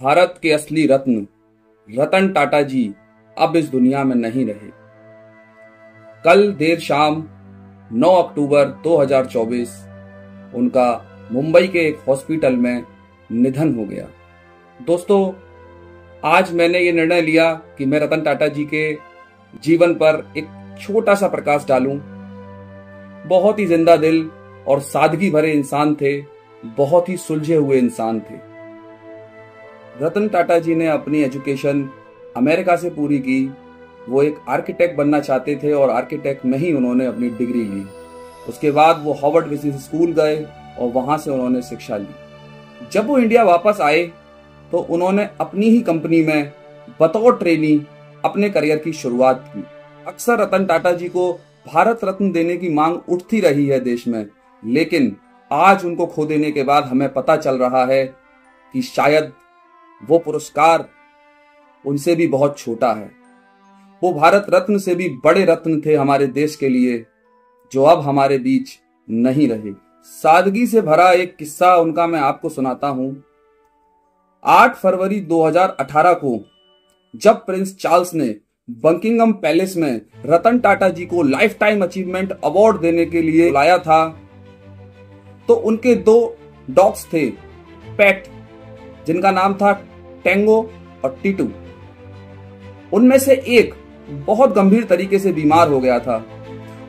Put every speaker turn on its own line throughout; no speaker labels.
भारत के असली रत्न रतन टाटा जी अब इस दुनिया में नहीं रहे। कल देर शाम 9 अक्टूबर 2024 उनका मुंबई के एक हॉस्पिटल में निधन हो गया। दोस्तों, आज मैंने ये निर्णय लिया कि मैं रतन टाटा जी के जीवन पर एक छोटा सा प्रकाश डालूं। बहुत ही जिंदा दिल और सादगी भरे इंसान थे, बहुत ही सुलझे हुए इंसान थे। रतन टाटा जी ने अपनी एजुकेशन अमेरिका से पूरी की। वो एक आर्किटेक्ट बनना चाहते थे और आर्किटेक्ट में ही उन्होंने अपनी डिग्री ली। उसके बाद वो हार्वर्ड बिजनेस स्कूल गए और वहां से उन्होंने शिक्षा ली। जब वो इंडिया वापस आए तो उन्होंने अपनी ही कंपनी में बतौर ट्रेनी अपने करियर की शुरुआत की। अक्सर रतन टाटा जी को भारत रत्न देने की मांग उठती रही है देश में, लेकिन आज उनको खो देने के बाद हमें पता चल रहा है कि शायद वो पुरस्कार उनसे भी बहुत छोटा है। वो भारत रत्न से भी बड़े रत्न थे हमारे देश के लिए, जो अब हमारे बीच नहीं रहे। सादगी से भरा एक किस्सा उनका मैं आपको सुनाता हूं। 8 फरवरी 2018 को जब प्रिंस चार्ल्स ने बकिंगम पैलेस में रतन टाटा जी को लाइफ टाइम अचीवमेंट अवार्ड देने के लिए बुलाया था, तो उनके 2 डॉग्स थे पेट, जिनका नाम था टेंगो और टीटू। उनमें से एक बहुत गंभीर तरीके से बीमार हो गया था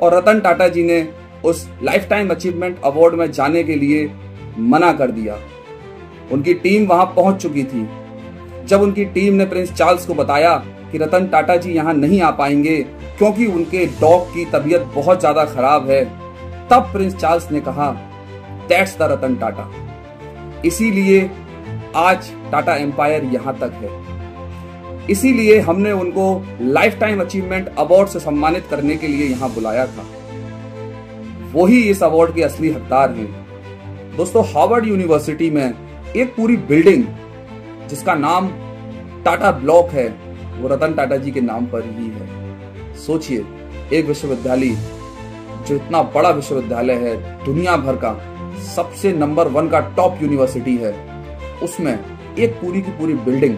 और रतन टाटा जी ने उस लाइफ टाइम अचीवमेंट अवार्ड में जाने के लिए मना कर दिया। उनकी टीम वहां पहुंच चुकी थी। जब उनकी टीम ने प्रिंस चार्ल्स को बताया कि रतन टाटा जी यहां नहीं आ पाएंगे क्योंकि उनके डॉग की तबीयत बहुत ज्यादा खराब है, तब प्रिंस चार्ल्स ने कहा, दैट्स द रतन टाटा। इसीलिए आज टाटा एम्पायर यहां तक है। इसीलिए हमने उनको लाइफ टाइम अचीवमेंट अवार्ड से सम्मानित करने के लिए यहां बुलाया था। वही इस अवार्ड के असली हकदार हैं। दोस्तों, हार्वर्ड यूनिवर्सिटी में एक पूरी बिल्डिंग जिसका नाम टाटा ब्लॉक है, वो रतन टाटा जी के नाम पर ही है। सोचिए, एक विश्वविद्यालय जो इतना बड़ा विश्वविद्यालय है, दुनिया भर का सबसे नंबर 1 का टॉप यूनिवर्सिटी है, उसमें एक पूरी की पूरी बिल्डिंग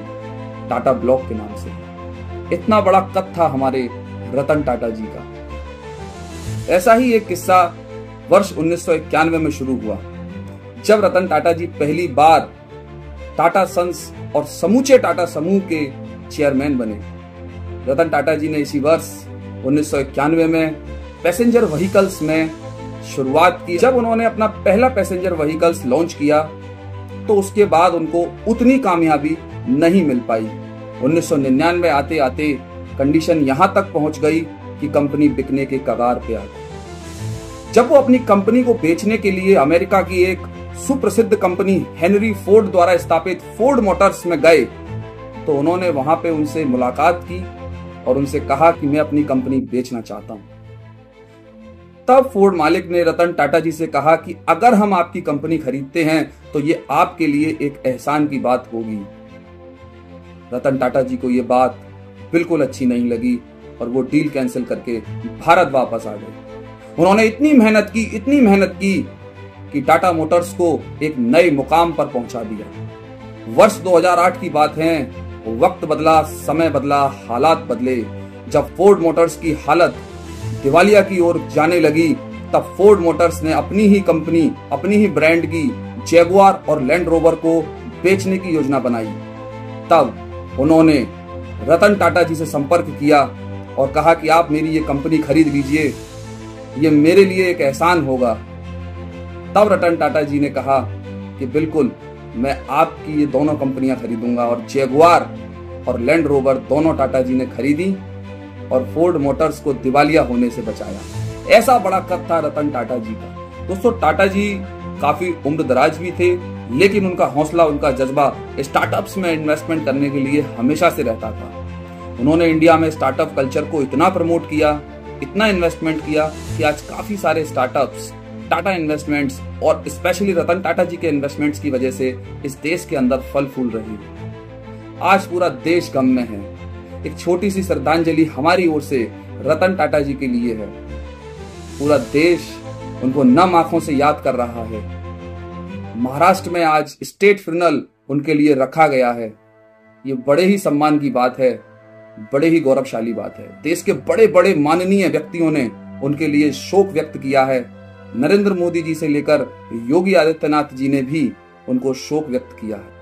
टाटा ब्लॉक के नाम से। इतना बड़ा कद था हमारे रतन टाटा जी का। ऐसा ही एक किस्सा वर्ष 1991 में शुरू हुआ, जब रतन टाटा जी पहली बार टाटा सन्स और समूचे टाटा समूह के चेयरमैन बने। रतन टाटा जी ने इसी वर्ष 1991 में पैसेंजर व्हीकल्स में शुरुआत की। जब उन्होंने अपना पहला पैसेंजर व्हीकल्स लॉन्च किया तो उसके बाद उनको उतनी कामयाबी नहीं मिल पाई। 1999 आते आते कंडीशन यहां तक पहुंच गई कि कंपनी बिकने के कगार पे आ गई। जब वो अपनी कंपनी को बेचने के लिए अमेरिका की एक सुप्रसिद्ध कंपनी हेनरी फोर्ड द्वारा स्थापित फोर्ड मोटर्स में गए, तो उन्होंने वहां पे उनसे मुलाकात की और उनसे कहा कि मैं अपनी कंपनी बेचना चाहता हूं। तब फोर्ड मालिक ने रतन टाटा जी से कहा कि अगर हम आपकी कंपनी खरीदते हैं तो ये आपके लिए एक एहसान की बात होगी। रतन टाटा जी को ये बात बिल्कुल अच्छी नहीं लगी और वो डील कैंसिल करके भारत वापस आ गए। उन्होंने इतनी मेहनत की कि टाटा मोटर्स को एक नए मुकाम पर पहुंचा दिया। वर्ष 2008 की बात है। वक्त बदला, समय बदला, हालात बदले। जब फोर्ड मोटर्स की हालत दिवालिया की ओर जाने लगी, तब फोर्ड मोटर्स ने अपनी ही कंपनी, अपनी ही ब्रांड की जैगुआर और लैंड रोवर को बेचने की योजना बनाई। तब उन्होंने रतन टाटा जी से संपर्क किया और कहा कि आप मेरी ये कंपनी खरीद लीजिए, ये मेरे लिए एक एहसान होगा। तब रतन टाटा जी ने कहा कि बिल्कुल, मैं आपकी ये दोनों कंपनियां खरीदूंगा। और जैगुआर और लैंड रोवर दोनों टाटा जी ने खरीदी और फोर्ड मोटर्स को दिवालिया होने से बचाया। ऐसा बड़ा कद था रतन टाटा जी का। दोस्तों, टाटा जी काफी उम्र दराज भी थे, लेकिन उनका हौसला, उनका जज्बा स्टार्टअप्स में इन्वेस्टमेंट करने के लिए हमेशा से रहता था। उन्होंने इंडिया में स्टार्टअप कल्चर को इतना प्रमोट किया, इतना इन्वेस्टमेंट किया कि आज काफी सारे स्टार्टअप्स टाटा इन्वेस्टमेंट्स और स्पेशली रतन टाटा जी के इन्वेस्टमेंट्स की वजह से इस देश के अंदर फल फूल रही है। आज पूरा देश गम में है। एक छोटी सी श्रद्धांजलि हमारी ओर से रतन टाटा जी के लिए है। पूरा देश उनको नम आंखों से याद कर रहा है। महाराष्ट्र में आज स्टेट फ्यूनरल उनके लिए रखा गया है, ये बड़े ही सम्मान की बात है, बड़े ही गौरवशाली बात है। देश के बड़े बड़े माननीय व्यक्तियों ने उनके लिए शोक व्यक्त किया है। नरेंद्र मोदी जी से लेकर योगी आदित्यनाथ जी ने भी उनको शोक व्यक्त किया है।